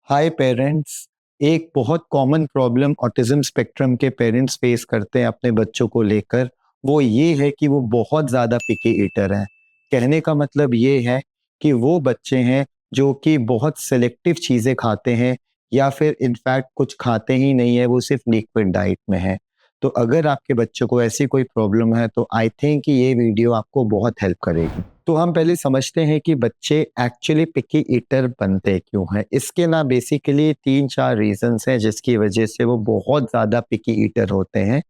हाय parents. एक बहुत common problem autism spectrum के पेरेंट्स फेस करते हैं अपने बच्चों को लेकर। वो ये है कि वो बहुत ज़्यादा पिकी ईटर हैं। कहने का मतलब ये है कि वो बच्चे हैं जो कि बहुत सेलेक्टिव चीज़ें खाते हैं, या फिर इनफैक्ट कुछ खाते ही नहीं है, वो सिर्फ लिक्विड डाइट में है। तो अगर आपके बच्चों को ऐसी कोई प्रॉब्लम है तो आई थिंक कि ये वीडियो आपको बहुत हेल्प करेगी। तो हम पहले समझते हैं कि बच्चे एक्चुअली पिकी ईटर बनते क्यों हैं। इसके ना बेसिकली 3-4 रीजंस हैं जिसकी वजह से वो बहुत ज़्यादा पिकी ईटर होते हैं।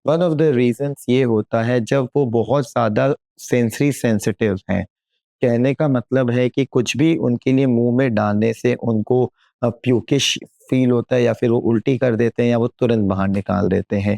वन ऑफ द रीजंस ये होता है जब वो बहुत ज़्यादा सेंसरी सेंसिटिव हैं। कहने का मतलब है कि कुछ भी उनके लिए मुंह में डालने से उनको प्यूकिश फील होता है, या फिर वो उल्टी कर देते हैं, या वो तुरंत बाहर निकाल देते हैं।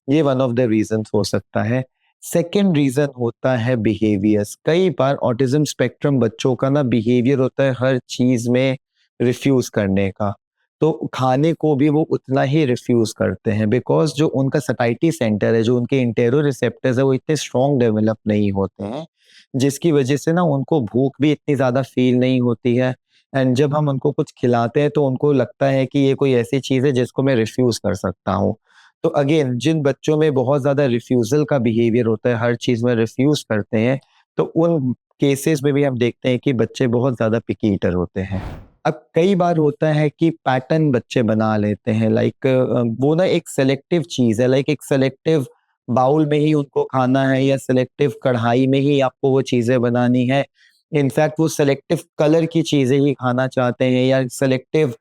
ये वन ऑफ द रीजंस हो सकता है। सेकेंड रीजन होता है बिहेवियर्स। कई बार ऑटिज्म स्पेक्ट्रम बच्चों का ना बिहेवियर होता है हर चीज में रिफ्यूज करने का। तो खाने को भी वो उतना ही रिफ्यूज करते हैं, बिकॉज जो उनका सटाइटी सेंटर है, जो उनके इंटेरो रिसेप्टर्स है, वो इतने स्ट्रॉन्ग डेवलप नहीं होते हैं, जिसकी वजह से ना उनको भूख भी इतनी ज़्यादा फील नहीं होती है। एंड जब हम उनको कुछ खिलाते हैं तो उनको लगता है कि ये कोई ऐसी चीज़ है जिसको मैं रिफ्यूज़ कर सकता हूँ। तो अगेन, जिन बच्चों में बहुत ज़्यादा रिफ्यूज़ल का बिहेवियर होता है, हर चीज़ में रिफ्यूज़ करते हैं, तो उन केसेस में भी हम देखते हैं कि बच्चे बहुत ज़्यादा पिकी ईटर होते हैं। अब कई बार होता है कि पैटर्न बच्चे बना लेते हैं, लाइक वो ना एक सेलेक्टिव चीज़ है, लाइक एक सेलेक्टिव बाउल में ही उनको खाना है, या सिलेक्टिव कढ़ाई में ही आपको वो चीज़ें बनानी है। इनफैक्ट वो सिलेक्टिव कलर की चीज़ें ही खाना चाहते हैं, या सिलेक्टिव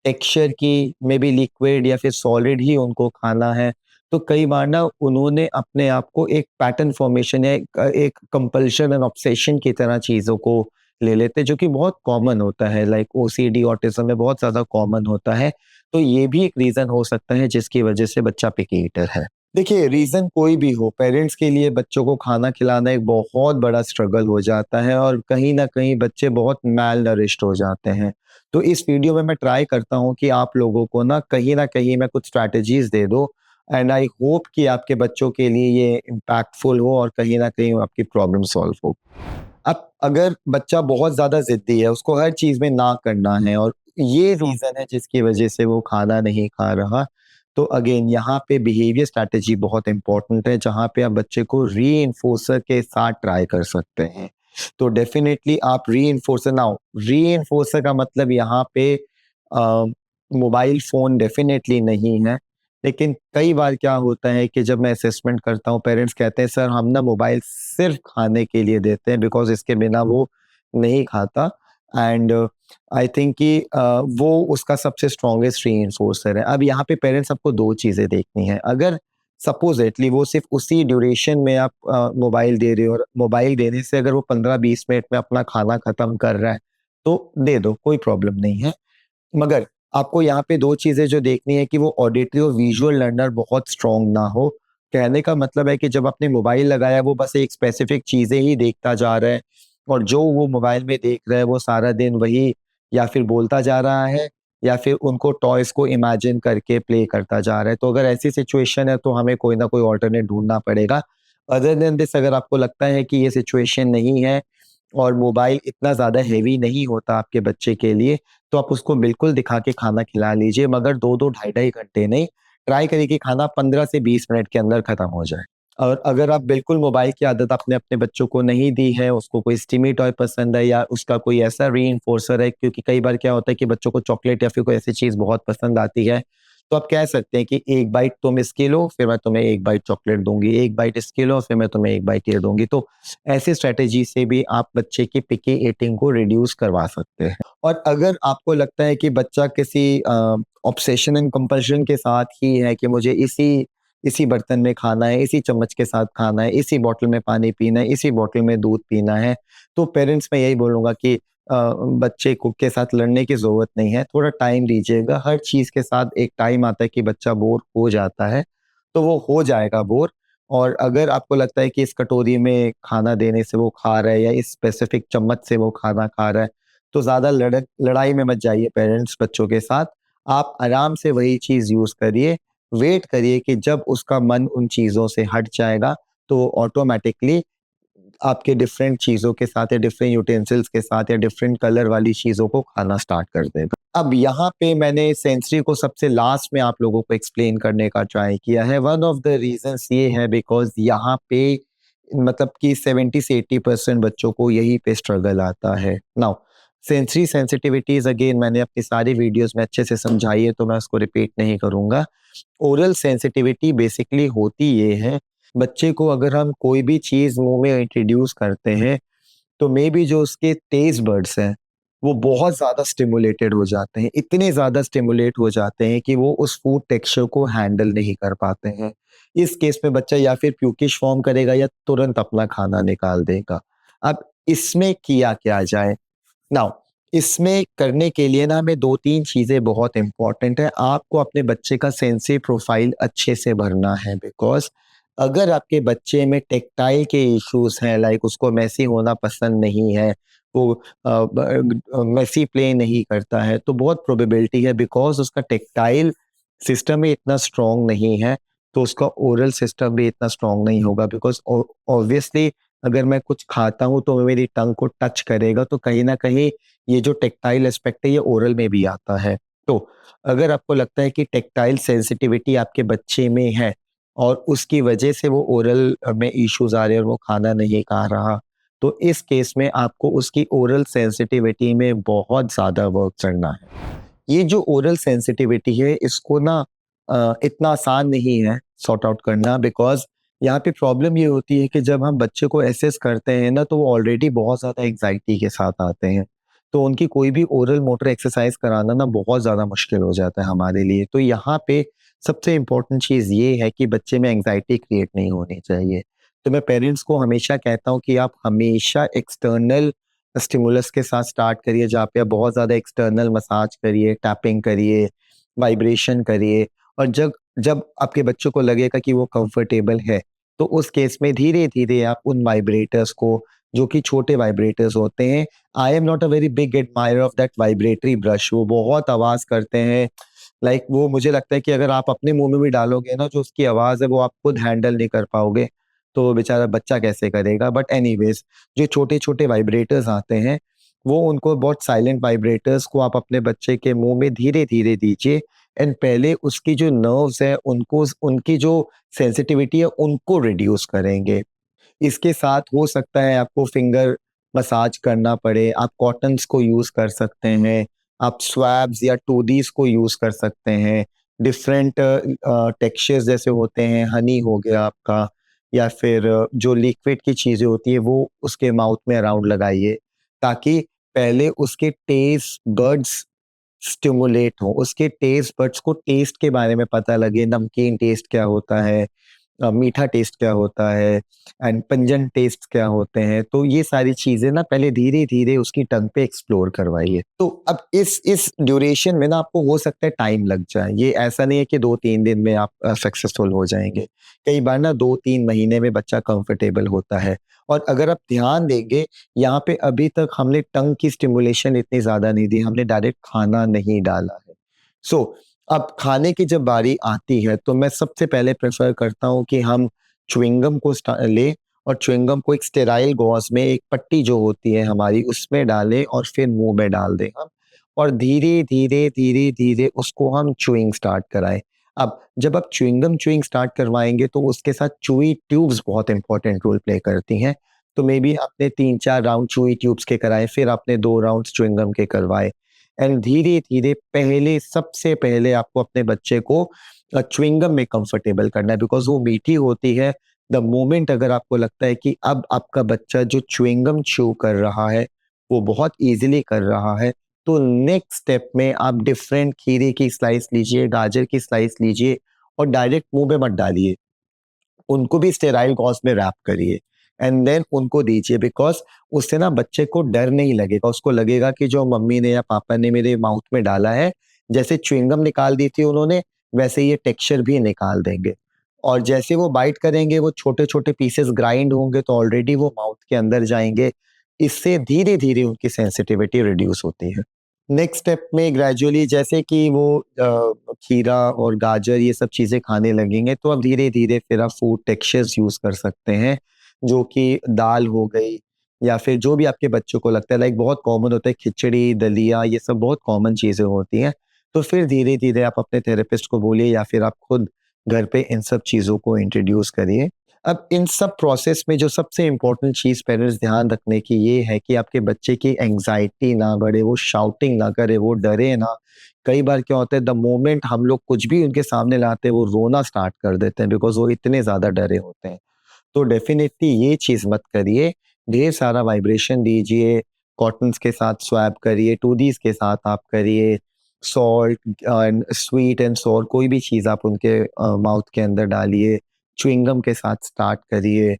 टेक्सचर की, मे बी लिक्विड या फिर सॉलिड ही उनको खाना है। तो कई बार ना उन्होंने अपने आप को एक पैटर्न फॉर्मेशन या एक कंपल्शन एंड ऑब्सेशन की तरह चीज़ों को ले लेते हैं, जो कि बहुत कॉमन होता है, लाइक ओसीडी ऑटिज्म में बहुत ज़्यादा कॉमन होता है। तो ये भी एक रीज़न हो सकता है जिसकी वजह से बच्चा पिकी ईटर है। देखिए, रीज़न कोई भी हो, पेरेंट्स के लिए बच्चों को खाना खिलाना एक बहुत बड़ा स्ट्रगल हो जाता है, और कहीं न कहीं बच्चे बहुत मैल नरिश्ड हो जाते हैं। तो इस वीडियो में मैं ट्राई करता हूँ कि आप लोगों को ना कहीं न कहीं मैं कुछ स्ट्रैटेजीज़ दे दूँ, एंड आई होप कि आपके बच्चों के लिए ये इम्पैक्टफुल हो और कहीं न कहीं आपकी प्रॉब्लम सॉल्व हो। अब अगर बच्चा बहुत ज़्यादा ज़िद्दी है, उसको हर चीज़ में ना करना है, और ये रीज़न है जिसकी वजह से वो खाना नहीं खा रहा, तो अगेन यहाँ पे बिहेवियर स्ट्रैटेजी बहुत इंपॉर्टेंट है, जहाँ पे आप बच्चे को रीइंफोर्सर के साथ ट्राई कर सकते हैं। तो डेफिनेटली आप रीइंफोर्सर नाउ, रीइंफोर्सर का मतलब यहाँ पे मोबाइल फ़ोन डेफिनेटली नहीं है। लेकिन कई बार क्या होता है कि जब मैं असेसमेंट करता हूँ, पेरेंट्स कहते हैं सर हम ना मोबाइल सिर्फ खाने के लिए देते हैं, बिकॉज़ इसके बिना वो नहीं खाता। एंड आई थिंक कि वो उसका सबसे स्ट्रॉन्गेस्ट रीइंफोर्सर है। अब यहाँ पे पेरेंट्स आपको 2 चीज़ें देखनी है। अगर सपोज़ेटली वो सिर्फ उसी ड्यूरेशन में आप मोबाइल दे रहे हो, और मोबाइल देने से अगर वो 15-20 मिनट में अपना खाना खत्म कर रहा है, तो दे दो, कोई प्रॉब्लम नहीं है। मगर आपको यहाँ पे 2 चीज़ें जो देखनी है कि वो ऑडिटरी और विजुअल लर्नर बहुत स्ट्रॉन्ग ना हो। कहने का मतलब है कि जब आपने मोबाइल लगाया, वो बस एक स्पेसिफिक चीज़ें ही देखता जा रहा है, और जो वो मोबाइल में देख रहा है वो सारा दिन वही या फिर बोलता जा रहा है, या फिर उनको टॉयज़ को इमेजिन करके प्ले करता जा रहा है। तो अगर ऐसी सिचुएशन है तो हमें कोई ना कोई अल्टरनेट ढूँढना पड़ेगा। अदर देन दिस, अगर आपको लगता है कि ये सिचुएशन नहीं है और मोबाइल इतना ज़्यादा हेवी नहीं होता आपके बच्चे के लिए, तो आप उसको बिल्कुल दिखा के खाना खिला लीजिए, मगर 2-2 ढाई-ढाई घंटे नहीं। ट्राई करिए कि खाना 15 से 20 मिनट के अंदर खत्म हो जाए। और अगर आप बिल्कुल मोबाइल की आदत आपने अपने बच्चों को नहीं दी है, उसको कोई स्टिमी टॉय पसंद है, या उसका कोई ऐसा रीइंफोर्सर है, क्योंकि कई बार क्या होता है कि बच्चों को चॉकलेट या फिर कोई ऐसी चीज़ बहुत पसंद आती है, तो आप कह सकते हैं कि एक बाइट तुम इसकी लो, फिर मैं तुम्हें एक बाइट चॉकलेट दूँगी, एक बाइट इसकी लो, फिर मैं तुम्हें एक बाइट ये दूँगी। तो ऐसी स्ट्रैटेजी से भी आप बच्चे की पिकी ईटिंग को रिड्यूस करवा सकते हैं। और अगर आपको लगता है कि बच्चा किसी ऑब्सेशन एंड कंपल्शन के साथ ही है कि मुझे इसी इसी बर्तन में खाना है, इसी चम्मच के साथ खाना है, इसी बॉटल में पानी पीना है, इसी बॉटल में दूध पीना है, तो पेरेंट्स मैं यही बोलूँगा कि बच्चे को के साथ लड़ने की ज़रूरत नहीं है, थोड़ा टाइम दीजिएगा। हर चीज़ के साथ एक टाइम आता है कि बच्चा बोर हो जाता है, तो वो हो जाएगा बोर। और अगर आपको लगता है कि इस कटोरी में खाना देने से वो खा रहा है, या इस स्पेसिफिक चम्मच से वो खाना खा रहा है, तो ज़्यादा लड़ाई में मत जाइए पेरेंट्स बच्चों के साथ। आप आराम से वही चीज़ यूज़ करिए, वेट करिए कि जब उसका मन उन चीज़ों से हट जाएगा, तो वो ऑटोमैटिकली आपके डिफरेंट चीज़ों के साथ, या डिफरेंट यूटेंसिल्स के साथ, या डिफरेंट कलर वाली चीज़ों को खाना स्टार्ट कर देगा। अब यहाँ पे मैंने सेंसरी को सबसे लास्ट में आप लोगों को एक्सप्लेन करने का ट्राई किया है। वन ऑफ द रीजंस ये है बिकॉज यहाँ पे मतलब कि 70 से 80% बच्चों को यही पे स्ट्रगल आता है। नाउ सेंसरी सेंसिटिविटीज अगेन मैंने अपनी सारी वीडियोस में अच्छे से समझाई है, तो मैं उसको रिपीट नहीं करूंगा। ओरल सेंसिटिविटी बेसिकली होती ये है, बच्चे को अगर हम कोई भी चीज मुंह में इंट्रोड्यूस करते हैं तो मे बी जो उसके टेस्ट बर्ड्स हैं वो बहुत ज्यादा स्टिमुलेटेड हो जाते हैं, इतने ज्यादा स्टिमुलेट हो जाते हैं कि वो उस फूड टेक्सचर को हैंडल नहीं कर पाते हैं। इस केस में बच्चा या फिर प्यूकिश फॉर्म करेगा या तुरंत अपना खाना निकाल देगा। अब इसमें किया क्या जाए? नाउ इसमें करने के लिए ना हमें 2-3 चीजें बहुत इंपॉर्टेंट है। आपको अपने बच्चे का सेंसरी प्रोफाइल अच्छे से भरना है, बिकॉज अगर आपके बच्चे में टेक्टाइल के इश्यूज हैं, लाइक उसको मेसी होना पसंद नहीं है, वो मेसी प्ले नहीं करता है, तो बहुत प्रोबेबिलिटी है बिकॉज उसका टेक्टाइल सिस्टम ही इतना स्ट्रांग नहीं है, तो उसका ओरल सिस्टम भी इतना स्ट्रांग नहीं होगा। बिकॉज ऑब्वियसली अगर मैं कुछ खाता हूँ तो मेरी टंग को टच करेगा, तो कहीं ना कहीं ये जो टेक्टाइल एस्पेक्ट है ये ओरल में भी आता है। तो अगर आपको लगता है कि टेक्टाइल सेंसिटिविटी आपके बच्चे में है और उसकी वजह से वो ओरल में इश्यूज आ रहे हैं और वो खाना नहीं खा रहा, तो इस केस में आपको उसकी ओरल सेंसिटिविटी में बहुत ज्यादा वर्क करना है। ये जो ओरल सेंसिटिविटी है इसको ना इतना आसान नहीं है सॉर्ट आउट करना, बिकॉज यहाँ पे प्रॉब्लम ये होती है कि जब हम बच्चे को एसेस करते हैं ना तो वो ऑलरेडी बहुत ज्यादा एंग्जाइटी के साथ आते हैं, तो उनकी कोई भी ओरल मोटर एक्सरसाइज कराना ना बहुत ज्यादा मुश्किल हो जाता है हमारे लिए। तो यहाँ पे सबसे इम्पोर्टेंट चीज ये है कि बच्चे में एंग्जाइटी क्रिएट नहीं होनी चाहिए। तो मैं पेरेंट्स को हमेशा कहता हूँ कि आप हमेशा एक्सटर्नल स्टिमुलस के साथ स्टार्ट करिए, जहाँ पे आप बहुत ज्यादा एक्सटर्नल मसाज करिए, टैपिंग करिए, वाइब्रेशन करिए, और जब जब आपके बच्चों को लगेगा कि वो कंफर्टेबल है तो उस केस में धीरे धीरे आप उन वाइब्रेटर्स को, जो कि छोटे वाइब्रेटर्स होते हैं, I am not a very big admire of that vibratory brush, वो बहुत आवाज करते हैं। लाइक वो मुझे लगता है कि अगर आप अपने मुंह में भी डालोगे ना, जो उसकी आवाज है वो आप खुद हैंडल नहीं कर पाओगे, तो वो बेचारा बच्चा कैसे करेगा। बट एनीवेज जो छोटे छोटे वाइब्रेटर्स आते हैं वो, उनको बहुत साइलेंट वाइब्रेटर्स को आप अपने बच्चे के मुंह में धीरे धीरे दीजिए, एंड पहले उसकी जो नर्व्स है उनको, उनकी जो सेंसिटिविटी है उनको रिड्यूस करेंगे। इसके साथ हो सकता है आपको फिंगर मसाज करना पड़े, आप कॉटन्स को यूज कर सकते हैं, आप स्वैब्स या टूडीज को यूज कर सकते हैं। डिफरेंट टेक्सचर्स जैसे होते हैं, हनी हो गया आपका, या फिर जो लिक्विड की चीजें होती है वो उसके माउथ में अराउंड लगाइए, ताकि पहले उसके टेस्ट बर्ड्स स्टिमुलेट हो, उसके टेस्ट बड्स को टेस्ट के बारे में पता लगे, नमकीन टेस्ट क्या होता है, मीठा टेस्ट क्या होता है, एंड पंजन टेस्ट क्या होते हैं। तो ये सारी चीजें ना पहले धीरे धीरे उसकी टंग पे एक्सप्लोर करवाइए। तो अब इस ड्यूरेशन में ना आपको हो सकता है टाइम लग जाए, ये ऐसा नहीं है कि 2-3 दिन में आप सक्सेसफुल हो जाएंगे। कई बार ना 2-3 महीने में बच्चा कंफर्टेबल होता है। और अगर आप ध्यान देंगे, यहाँ पे अभी तक हमने टंग की स्टिमुलेशन इतनी ज्यादा नहीं दी, हमने डायरेक्ट खाना नहीं डाला है। सो अब खाने की जब बारी आती है तो मैं सबसे पहले प्रेफर करता हूँ कि हम च्युइंगम को ले, और च्युइंगम को एक स्टेराइल गॉज में, एक पट्टी जो होती है हमारी उसमें डालें और फिर मुंह में डाल दें हम, और धीरे धीरे धीरे धीरे उसको हम च्युइंग स्टार्ट कराएं। अब जब आप च्युइंग स्टार्ट करवाएंगे तो उसके साथ चूई ट्यूब्स बहुत इंपॉर्टेंट रोल प्ले करती हैं। तो मे बी आपने 3-4 राउंड चूई ट्यूब्स के कराए, फिर आपने 2 राउंड च्युइंगम के करवाए, एंड धीरे धीरे पहले, सबसे पहले आपको अपने बच्चे को च्युइंगम में कंफर्टेबल करना है, बिकॉज वो मीठी होती है। द मोमेंट अगर आपको लगता है कि अब आपका बच्चा जो च्युइंगम च्यू कर रहा है वो बहुत इजीली कर रहा है, तो नेक्स्ट स्टेप में आप डिफरेंट खीरे की स्लाइस लीजिए, गाजर की स्लाइस लीजिए, और डायरेक्ट मुंह में मत डालिए, उनको भी स्टेराइल गॉज में रैप करिए, एंड देन उनको दीजिए। बिकॉज उससे ना बच्चे को डर नहीं लगेगा, उसको लगेगा कि जो मम्मी ने या पापा ने मेरे माउथ में डाला है, जैसे च्युइंगम निकाल दी थी उन्होंने, वैसे ये टेक्सचर भी निकाल देंगे। और जैसे वो बाइट करेंगे वो छोटे छोटे पीसेस ग्राइंड होंगे, तो ऑलरेडी वो माउथ के अंदर जाएंगे। इससे धीरे धीरे उनकी सेंसिटिविटी रिड्यूस होती है। नेक्स्ट स्टेप में ग्रेजुअली जैसे कि वो खीरा और गाजर ये सब चीजें खाने लगेंगे, तो अब धीरे धीरे फिर आप फूड टेक्सचर्स यूज कर सकते हैं, जो कि दाल हो गई, या फिर जो भी आपके बच्चों को लगता है, लाइक बहुत कॉमन होता है खिचड़ी, दलिया, ये सब बहुत कॉमन चीज़ें होती हैं। तो फिर धीरे-धीरे आप अपने थेरेपिस्ट को बोलिए या फिर आप खुद घर पे इन सब चीज़ों को इंट्रोड्यूस करिए। अब इन सब प्रोसेस में जो सबसे इम्पोर्टेंट चीज़ पेरेंट्स ध्यान रखने की ये है कि आपके बच्चे की एंग्ज़ायटी ना बढ़े, वो शाउटिंग ना करे, वो डरे ना। कई बार क्या होता है, द मोमेंट हम लोग कुछ भी उनके सामने लाते हैं, वो रोना स्टार्ट कर देते हैं बिकॉज़ वो इतने ज़्यादा डरे होते हैं। तो डेफ़िनेटली ये चीज़ मत करिए। ढेर सारा वाइब्रेशन दीजिए, कॉटन्स के साथ स्वैप करिए, टूडीज़ के साथ आप करिए, सॉल्ट एंड स्वीट एंड सोर कोई भी चीज़ आप उनके माउथ के अंदर डालिए, च्युइंगम के साथ स्टार्ट करिए,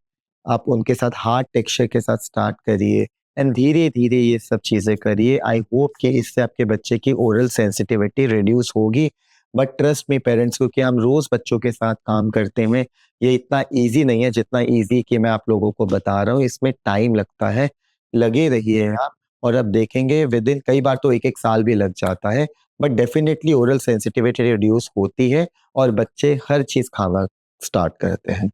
आप उनके साथ हार्ड टेक्सचर के साथ स्टार्ट करिए एंड धीरे-धीरे ये सब चीज़ें करिए। आई होप कि इससे आपके बच्चे की ओरल सेंसिटिविटी रिड्यूस होगी। बट ट्रस्ट मी पेरेंट्स, क्योंकि हम रोज़ बच्चों के साथ काम करते हैं, ये इतना ईज़ी नहीं है जितना ईज़ी कि मैं आप लोगों को बता रहा हूँ, इसमें टाइम लगता है। लगे रहिए आप और अब देखेंगे विदिन कई बार तो 1-1 साल भी लग जाता है, but definitely oral sensitivity reduce होती है और बच्चे हर चीज़ खाना स्टार्ट करते हैं।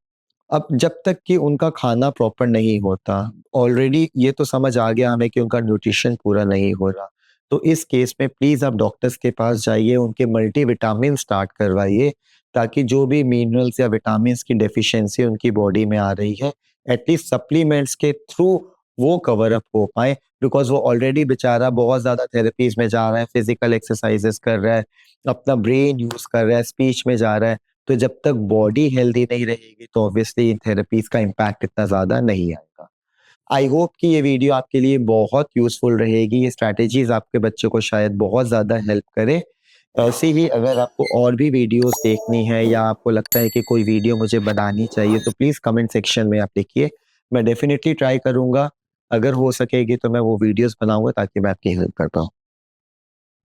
अब जब तक कि उनका खाना प्रॉपर नहीं होता, ऑलरेडी ये तो समझ आ गया हमें कि उनका न्यूट्रिशन पूरा नहीं हो रहा। तो इस केस में प्लीज़ आप डॉक्टर्स के पास जाइए, उनके मल्टीविटामिन स्टार्ट करवाइए, ताकि जो भी मिनरल्स या विटामिन्स की डेफिशिएंसी उनकी बॉडी में आ रही है, एटलीस्ट सप्लीमेंट्स के थ्रू वो कवर अप हो पाएँ, बिकॉज़ वो ऑलरेडी बेचारा बहुत ज़्यादा थेरेपीज़ में जा रहा है, फिज़िकल एक्सरसाइज़ेज़ कर रहा है, अपना ब्रेन यूज़ कर रहा है, स्पीच में जा रहा है। तो जब तक बॉडी हेल्दी नहीं रहेगी तो ऑब्वियसली इन थेरेपीज़ का इम्पैक्ट इतना ज़्यादा नहीं आएगा। आई होप कि ये वीडियो आपके लिए बहुत यूज़फुल रहेगी, ये स्ट्रैटेजीज़ आपके बच्चों को शायद बहुत ज़्यादा हेल्प करे। ऐसे ही अगर आपको और भी वीडियोज़ देखनी है या आपको लगता है कि कोई वीडियो मुझे बनानी चाहिए तो प्लीज़ कमेंट सेक्शन में आप लिखिए। मैं डेफ़िनिटली ट्राई करूँगा, अगर हो सकेगी तो मैं वो वीडियोज़ बनाऊँगा ताकि मैं आपकी हेल्प कर पाऊँ।